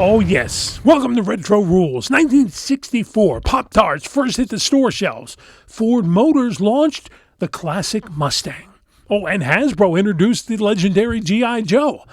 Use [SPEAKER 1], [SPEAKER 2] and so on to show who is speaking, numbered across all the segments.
[SPEAKER 1] Oh, yes. Welcome to Retro Rules. 1964, Pop-Tarts first hit the store shelves. Ford Motors launched the classic Mustang. Oh, and Hasbro introduced the legendary G.I. Joe.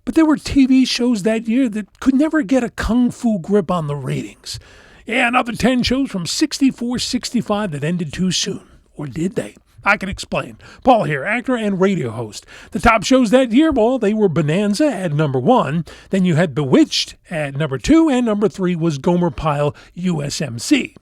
[SPEAKER 1] But there were TV shows that year that could never get a kung fu grip on the ratings. Yeah, another 10 shows from 64-65 that ended too soon. Or did they? I can explain. Paul here, actor and radio host. The top shows that year, well, they were Bonanza at number 1. Then you had Bewitched at number 2. And number 3 was Gomer Pyle USMC.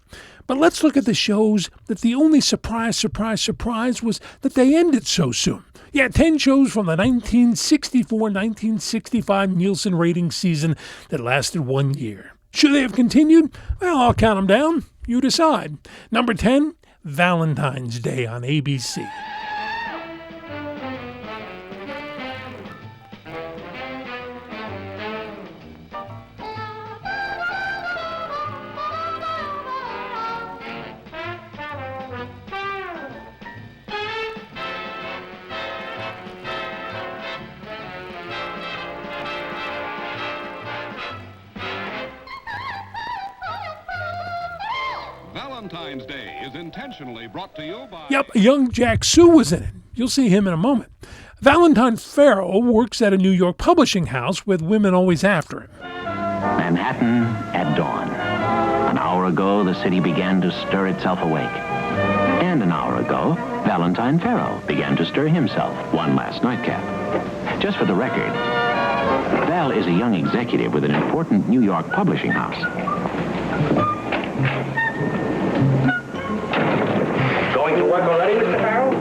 [SPEAKER 1] But let's look at the shows that the only surprise was that they ended so soon. Yeah, 10 shows from the 1964-1965 Nielsen rating season that lasted 1 year. Should they have continued? Well, I'll count them down. You decide. Number 10, Valentine's Day on ABC.
[SPEAKER 2] Valentine's Day is intentionally brought to you by...
[SPEAKER 1] Yep, young Jack Sue was in it. You'll see him in a moment. Valentine Farrow works at a New York publishing house with women always after him.
[SPEAKER 3] Manhattan at dawn. An hour ago, the city began to stir itself awake. And an hour ago, Valentine Farrow began to stir himself one last nightcap. Just for the record, Val is a young executive with an important New York publishing house.
[SPEAKER 4] Going to work already, Mr. Farrell?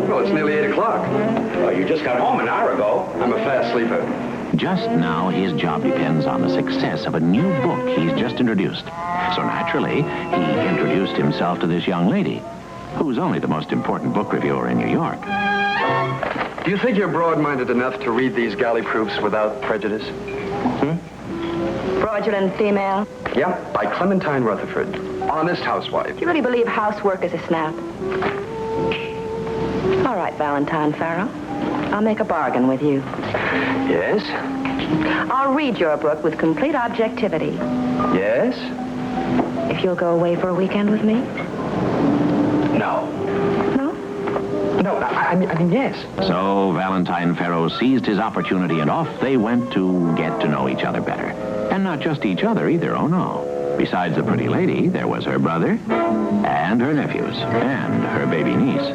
[SPEAKER 5] Well, it's nearly 8 o'clock.
[SPEAKER 4] Well, you just got home an hour ago.
[SPEAKER 5] I'm a fast sleeper.
[SPEAKER 3] Just now, his job depends on the success of a new book he's just introduced. So naturally, he introduced himself to this young lady, who's only the most important book reviewer in New York.
[SPEAKER 5] Do you think you're broad-minded enough to read these galley proofs without prejudice?
[SPEAKER 6] Fraudulent female.
[SPEAKER 5] Yeah, by Clementine Rutherford. Honest housewife.
[SPEAKER 6] Do you really believe housework is a snap? All right, Valentine Farrow. I'll make a bargain with you.
[SPEAKER 5] Yes?
[SPEAKER 6] I'll read your book with complete objectivity.
[SPEAKER 5] Yes?
[SPEAKER 6] If you'll go away for a weekend with me?
[SPEAKER 5] No.
[SPEAKER 6] No?
[SPEAKER 5] No, I mean, yes.
[SPEAKER 3] So Valentine Farrow seized his opportunity and off they went to get to know each other better. And not just each other either, oh no. Besides the pretty lady, there was her brother, and her nephews, and her baby niece.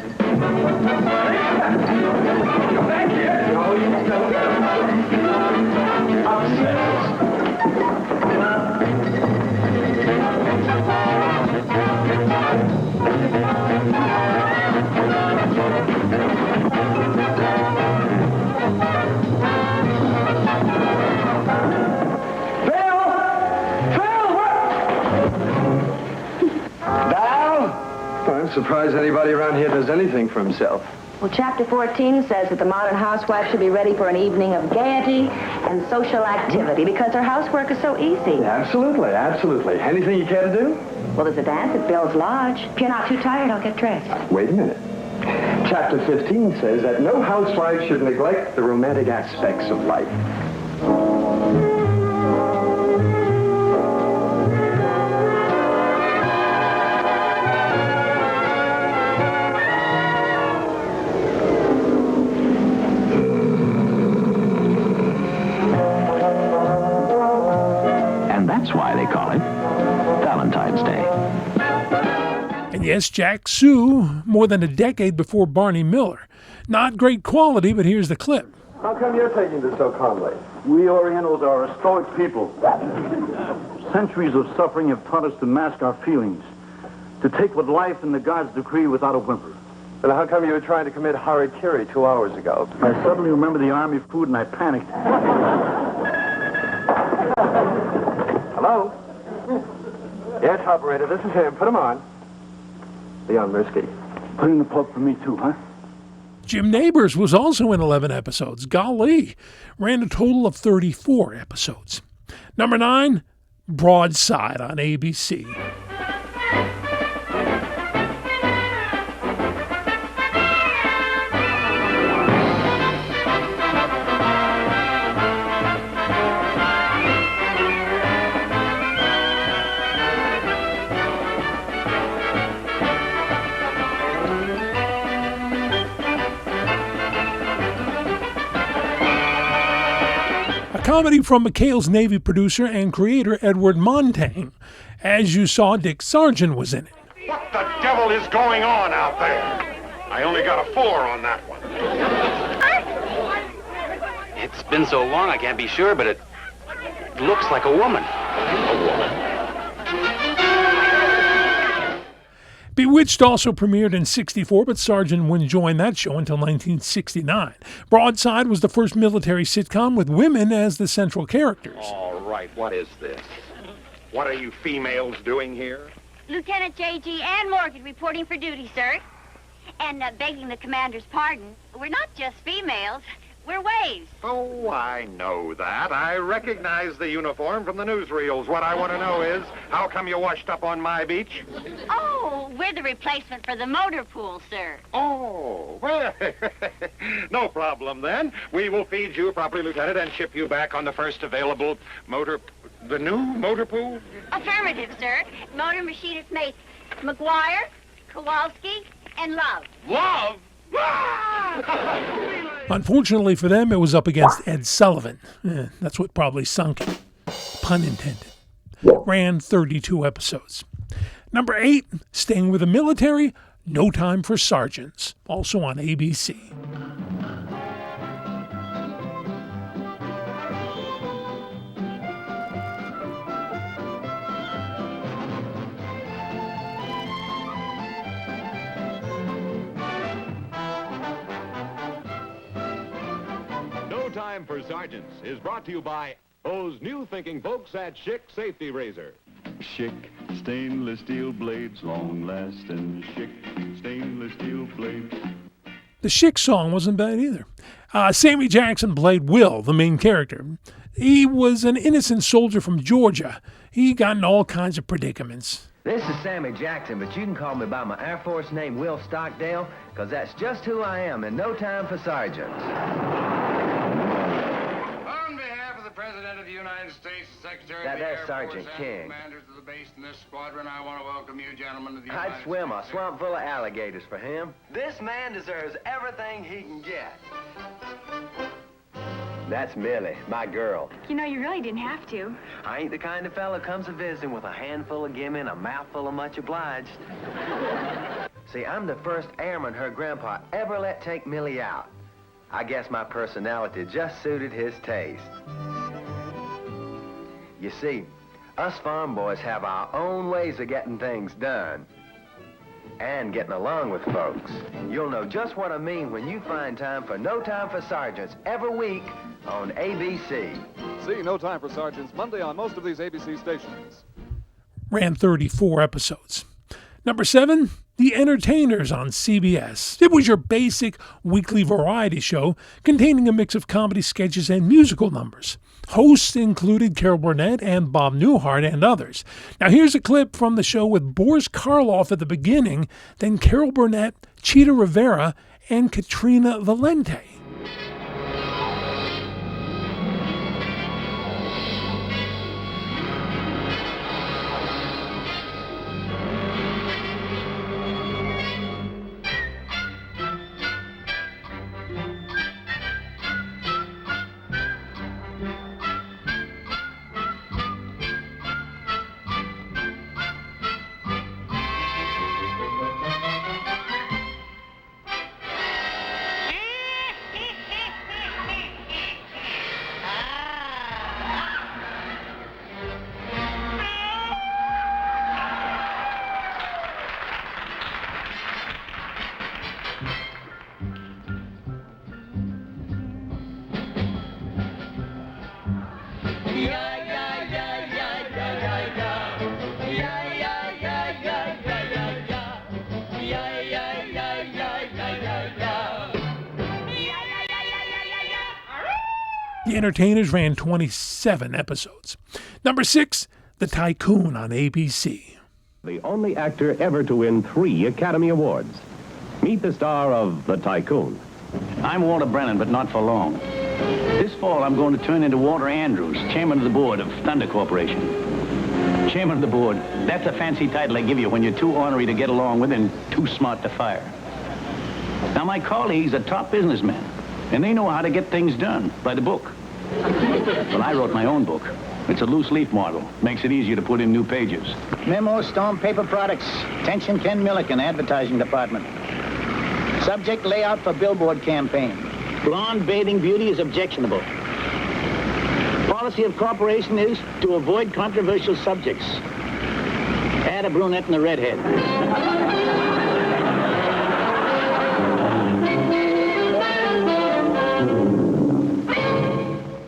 [SPEAKER 5] I'm surprised anybody around here does anything for himself.
[SPEAKER 6] Well, Chapter 14 says that the modern housewife should be ready for an evening of gaiety and social activity because her housework is so easy.
[SPEAKER 5] Absolutely, absolutely. Anything you care to do?
[SPEAKER 6] Well, there's a dance at Bill's Lodge. If you're not too tired, I'll get dressed.
[SPEAKER 5] Wait a minute. Chapter 15 says that no housewife should neglect the romantic aspects of life.
[SPEAKER 3] That's why they call it Valentine's Day.
[SPEAKER 1] And yes, Jack Sue, more than a decade before Barney Miller. Not great quality, but here's the clip.
[SPEAKER 5] How come you're taking this so calmly?
[SPEAKER 7] We Orientals are a stoic people. Centuries of suffering have taught us to mask our feelings, to take what life and the gods decree without a whimper.
[SPEAKER 5] Then how come you were trying to commit harakiri 2 hours ago?
[SPEAKER 7] I suddenly remembered the army food and I panicked.
[SPEAKER 5] Hello? Yes, operator, this is him. Put him on. Leon Mirsky.
[SPEAKER 7] Put in the plug for me too, huh?
[SPEAKER 1] Jim Nabors was also in 11 episodes. Golly, ran a total of 34 episodes. Number 9, Broadside on ABC. comedy from McHale's Navy producer and creator Edward Montaigne. As you saw, Dick Sargent was in it.
[SPEAKER 8] What the devil is going on out there? I only got a 4 on that one.
[SPEAKER 4] It's been so long I can't be sure, but it looks like a woman.
[SPEAKER 1] Bewitched also premiered in '64, but Sargent wouldn't join that show until 1969. Broadside was the first military sitcom with women as the central characters.
[SPEAKER 8] All right, what is this? What are you females doing here?
[SPEAKER 9] Lieutenant J.G. and Morgan reporting for duty, sir. And begging the commander's pardon, we're not just females, we're waves.
[SPEAKER 8] Oh, I know that. I recognize the uniform from the newsreels. What I want to know is, how come you washed up on my beach?
[SPEAKER 9] Oh, we're the replacement for the motor pool, sir.
[SPEAKER 8] Oh, well, no problem then. We will feed you properly, Lieutenant, and ship you back on the first available the new motor pool?
[SPEAKER 9] Affirmative, sir. Motor machinist mates McGuire, Kowalski, and Love.
[SPEAKER 8] Love?
[SPEAKER 1] Unfortunately for them, it was up against Ed Sullivan. That's what probably sunk it. Pun intended. Ran 32 episodes. Number 8, staying with the military, No Time for Sergeants, also on ABC.
[SPEAKER 2] No Time for Sergeants is brought to you by those new thinking folks at Schick Safety Razor.
[SPEAKER 10] Schick stainless steel blades, long lasting. Schick stainless steel blades.
[SPEAKER 1] The Schick song wasn't bad either. Sammy Jackson played Will, the main character. He was an innocent soldier from Georgia. He got in all kinds of predicaments.
[SPEAKER 11] This is Sammy Jackson, but you can call me by my Air Force name, Will Stockdale, because that's just who I am in No Time for Sergeants.
[SPEAKER 12] On behalf of the President of the United States, Secretary
[SPEAKER 11] Now,
[SPEAKER 12] of the
[SPEAKER 11] there's
[SPEAKER 12] Air
[SPEAKER 11] Sergeant
[SPEAKER 12] Force,
[SPEAKER 11] King.
[SPEAKER 12] and commanders of the base in this squadron, I want to welcome you, gentlemen, to the
[SPEAKER 11] I'd
[SPEAKER 12] United
[SPEAKER 11] swim a
[SPEAKER 12] States
[SPEAKER 11] swamp full of alligators for him. This man deserves everything he can get. That's Millie, my girl.
[SPEAKER 9] You know, you really didn't have to.
[SPEAKER 11] I ain't the kind of fella comes a visiting with a handful of gimme and a mouthful of much obliged. See, I'm the first airman her grandpa ever let take Millie out. I guess my personality just suited his taste. You see, us farm boys have our own ways of getting things done. And getting along with folks. You'll know just what I mean when you find time for No Time for Sergeants every week on ABC.
[SPEAKER 2] See No Time for Sergeants Monday on most of these ABC stations.
[SPEAKER 1] Ran 34 episodes. Number 7, The Entertainers on CBS. It was your basic weekly variety show containing a mix of comedy sketches and musical numbers. Hosts included Carol Burnett and Bob Newhart and others. Now here's a clip from the show with Boris Karloff at the beginning, then Carol Burnett, Cheetah Rivera, and Katrina Valente. The Entertainers ran 27 episodes. Number 6, The Tycoon on ABC.
[SPEAKER 13] The only actor ever to win 3 Academy Awards. Meet the star of The Tycoon.
[SPEAKER 3] I'm Walter Brennan, but not for long. This fall, I'm going to turn into Walter Andrews, chairman of the board of Thunder Corporation. Chairman of the board, that's a fancy title they give you when you're too ornery to get along with and too smart to fire. Now, my colleagues are top businessmen, and they know how to get things done by the book. Well, I wrote my own book. It's a loose leaf model. Makes it easier to put in new pages.
[SPEAKER 14] Memo, Stone Paper Products. Attention, Ken Milliken, Advertising Department. Subject layout for billboard campaign. Blonde bathing beauty is objectionable. Policy of corporation is to avoid controversial subjects. Add a brunette and a redhead.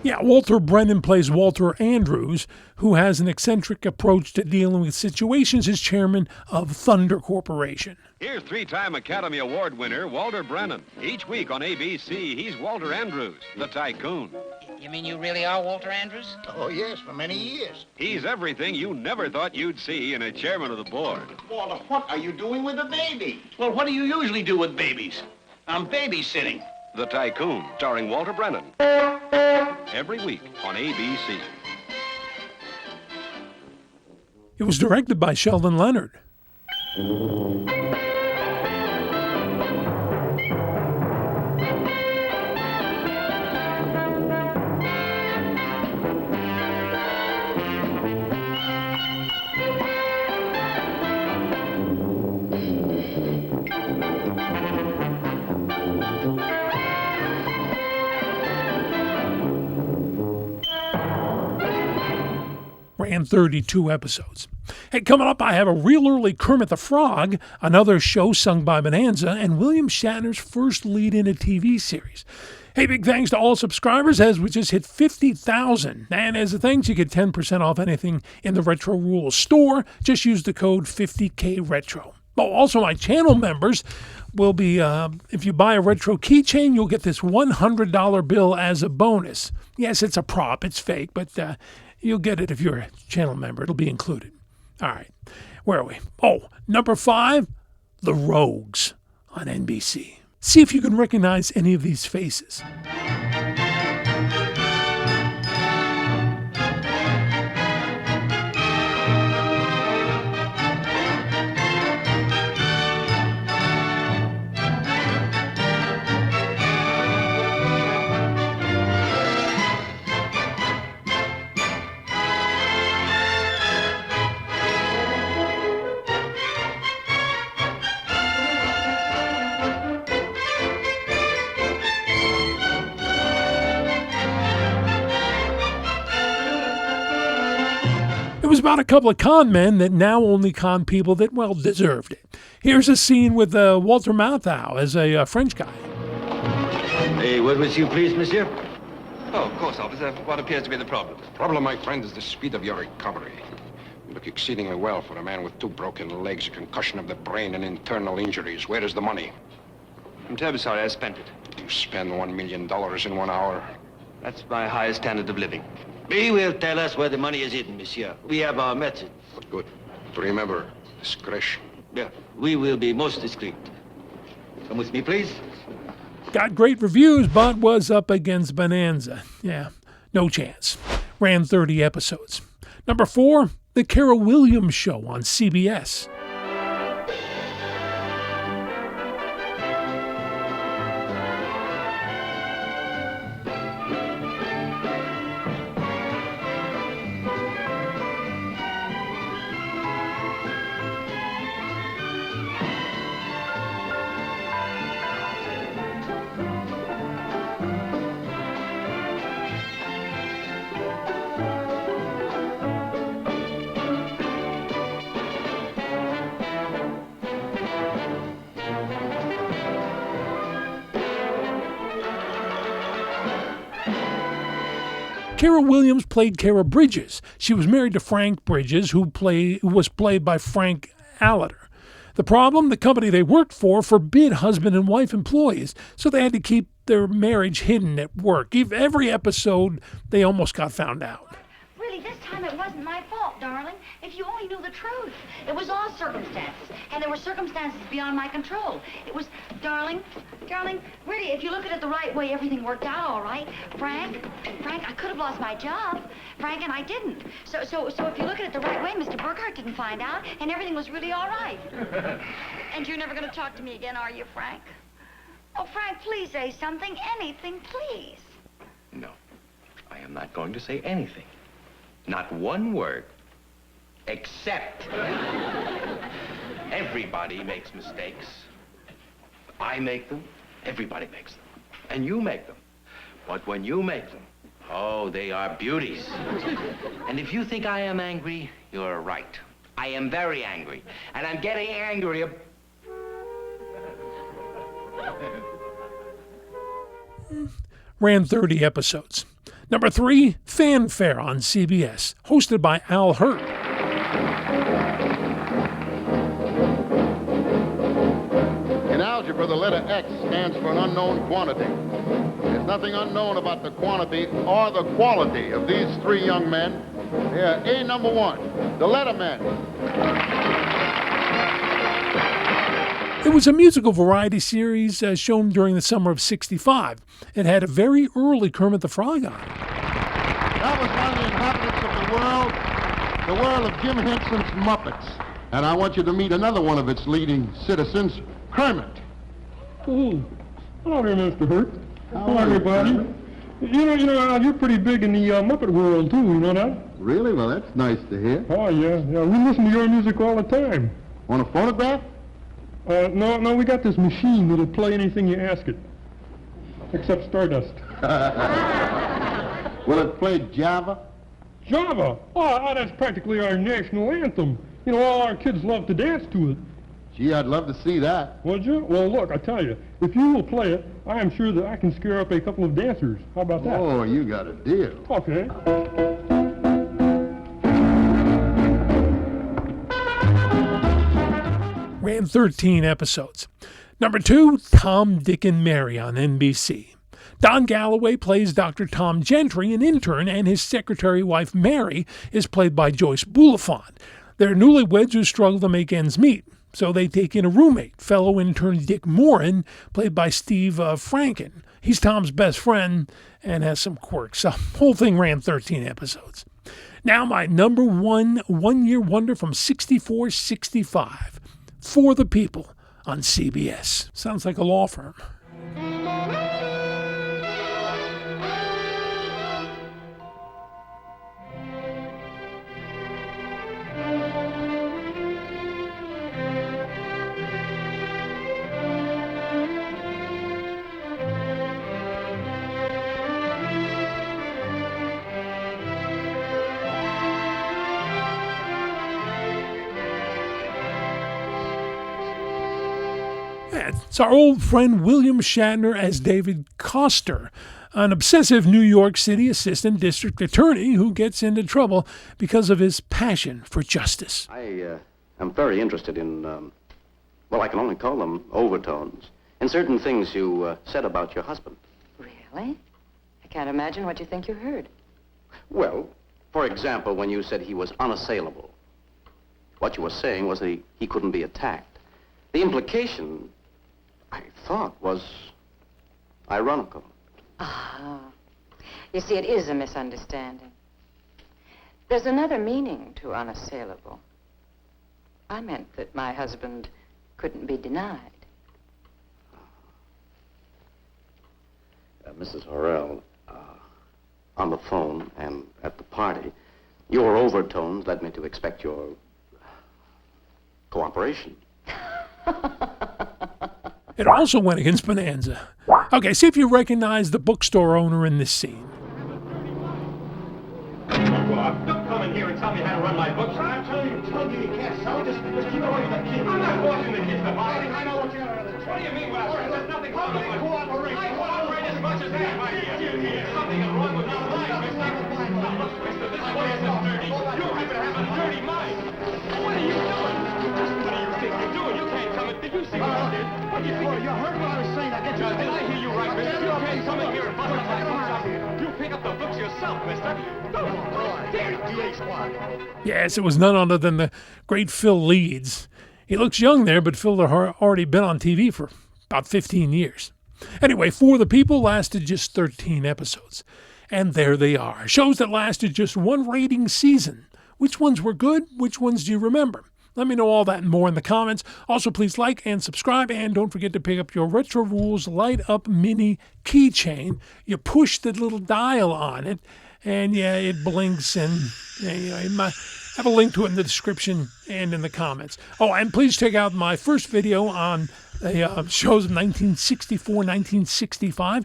[SPEAKER 1] Yeah, Walter Brennan plays Walter Andrews, who has an eccentric approach to dealing with situations as chairman of Thunder Corporation.
[SPEAKER 2] Here's three-time Academy Award winner Walter Brennan. Each week on ABC, he's Walter Andrews, the Tycoon.
[SPEAKER 12] You mean you really are Walter Andrews?
[SPEAKER 14] Oh, yes, for many years.
[SPEAKER 2] He's everything you never thought you'd see in a chairman of the board.
[SPEAKER 14] Walter, what are you doing with the baby?
[SPEAKER 12] Well, what do you usually do with babies? I'm babysitting.
[SPEAKER 2] The Tycoon, starring Walter Brennan. Every week on ABC.
[SPEAKER 1] It was directed by Sheldon Leonard. Ran 32 episodes. Hey, coming up, I have a real early Kermit the Frog, another show sung by Bonanza, and William Shatner's first lead in a TV series. Hey, big thanks to all subscribers as we just hit 50,000. And as a thanks, you get 10% off anything in the Retro Rules store. Just use the code 50KRetro. Oh, also, my channel members will be, if you buy a retro keychain, you'll get this $100 bill as a bonus. Yes, it's a prop, it's fake, but you'll get it if you're a channel member. It'll be included. All right. Where are we? Oh, number 5, The Rogues on NBC. See if you can recognize any of these faces. It was about a couple of con men that now only con people that, well, deserved it. Here's a scene with Walter Matthau as a French guy.
[SPEAKER 15] A word with you, please, monsieur?
[SPEAKER 16] Oh, of course, officer. What appears to be the problem?
[SPEAKER 15] The problem, my friend, is the speed of your recovery. You look exceedingly well for a man with 2 broken legs, a concussion of the brain, and internal injuries. Where is the money?
[SPEAKER 16] I'm terribly sorry I spent it.
[SPEAKER 15] You spend $1 million in 1 hour.
[SPEAKER 16] That's my highest standard of living.
[SPEAKER 14] He will tell us where the money is hidden, monsieur. We have our method.
[SPEAKER 15] But good. But remember, discretion.
[SPEAKER 14] Yeah, we will be most discreet. Come with me, please.
[SPEAKER 1] Got great reviews, but was up against Bonanza. Yeah, no chance. Ran 30 episodes. Number 4, The Cara Williams Show on CBS. Cara Williams played Cara Bridges. She was married to Frank Bridges, who was played by Frank Allater. The problem, the company they worked for forbid husband and wife employees, so they had to keep their marriage hidden at work. Every episode, they almost got found out.
[SPEAKER 9] Really, this time it wasn't my fault, darling. If you only knew the truth. It was all circumstances, and there were circumstances beyond my control. It was, darling, really, if you look at it the right way, everything worked out all right. Frank, I could have lost my job. Frank, and I didn't. So if you look at it the right way, Mr. Burkhart didn't find out, and everything was really all right. And you're never going to talk to me again, are you, Frank? Oh, Frank, please say something, anything, please.
[SPEAKER 15] No.
[SPEAKER 17] I am not going to say anything. Not one word. Except everybody makes mistakes. I make them, everybody makes them. And you make them. But when you make them, oh, they are beauties. And if you think I am angry, you're right. I am very angry. And I'm getting angrier.
[SPEAKER 1] Ran 30 episodes. Number 3, Fanfare on CBS, hosted by Al Hurt.
[SPEAKER 18] In algebra, the letter X stands for an unknown quantity. There's nothing unknown about the quantity or the quality of these 3 young men. They are A number 1, the Lettermen.
[SPEAKER 1] It was a musical variety series shown during the summer of '65. It had a very early Kermit the Frog on it.
[SPEAKER 18] That was one of the inhabitants of the world of Jim Henson's Muppets. And I want you to meet another one of its leading citizens, Kermit.
[SPEAKER 19] Oh, hello there, Mr. Hurt. Hello, everybody. You know, you're pretty big in the Muppet world, too, you know that?
[SPEAKER 18] Really? Well, that's nice to hear.
[SPEAKER 19] Oh, yeah. We listen to your music all the time.
[SPEAKER 18] On a phonograph?
[SPEAKER 19] No, we got this machine that'll play anything you ask it. Except Stardust.
[SPEAKER 18] Will it play Java?
[SPEAKER 19] Java? Oh, that's practically our national anthem. You know, all our kids love to dance to it.
[SPEAKER 18] Gee, I'd love to see that.
[SPEAKER 19] Would you? Well, look, I tell you, if you will play it, I am sure that I can scare up a couple of dancers. How about that?
[SPEAKER 18] Oh, you got a deal.
[SPEAKER 19] Okay.
[SPEAKER 1] Ran 13 episodes. Number 2, Tom, Dick, and Mary on NBC. Don Galloway plays Dr. Tom Gentry, an intern, and his secretary wife Mary is played by Joyce Bulifant. They're newlyweds who struggle to make ends meet, so they take in a roommate, fellow intern Dick Morin, played by Steve Franken. He's Tom's best friend and has some quirks. The whole thing ran 13 episodes. Now my number 1 one-year wonder from '64-'65. For the People on CBS. Sounds like a law firm. It's our old friend William Shatner as David Coster, an obsessive New York City assistant district attorney who gets into trouble because of his passion for justice.
[SPEAKER 20] I am very interested in, well, I can only call them overtones, in certain things you said about your husband.
[SPEAKER 6] Really? I can't imagine what you think you heard.
[SPEAKER 20] Well, for example, when you said he was unassailable, what you were saying was that he couldn't be attacked. The implication, I thought, was ironical.
[SPEAKER 6] Ah, you see, it is a misunderstanding. There's another meaning to unassailable. I meant that my husband couldn't be denied.
[SPEAKER 20] Mrs. Horrell, on the phone and at the party, your overtones led me to expect your cooperation.
[SPEAKER 1] It also went against Bonanza. Okay, see if you recognize the bookstore owner in this scene.
[SPEAKER 21] Don't come in here and tell me how to run my books. I'm telling you can't sell it. Just keep away from the kid. I'm not forcing the kids to buy it. I know what you're... What do you mean, what I There's nothing wrong with my cooperation. I cooperate as much as anybody here. There's something wrong with your life, mister. Now, look, mister, this place is dirty. You happen to have a dirty mind. What are you doing? What do you think you're doing? You can't come in. Did you see what I did? What do you think? You heard what I was saying. Did I hear you right, mister? You can't come in here and bust up my books. You pick up the books yourself, mister.
[SPEAKER 1] Yes, it was none other than the great Phil Leeds. He looks young there, but Phil had already been on TV for about 15 years. Anyway, For the People lasted just 13 episodes. And there they are. Shows that lasted just one rating season. Which ones were good? Which ones do you remember? Let me know all that and more in the comments. Also, please like and subscribe, and don't forget to pick up your Retro Rules Light Up Mini keychain. You push the little dial on it, And yeah, it blinks, and I have a link to it in the description and in the comments. Oh, and please check out my first video on the shows of 1964, 1965,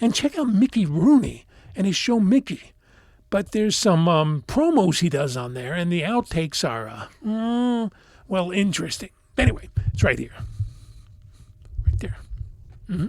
[SPEAKER 1] and check out Mickey Rooney and his show Mickey. But there's some promos he does on there, and the outtakes are, well, interesting. Anyway, it's right here. Right there. Mm-hmm.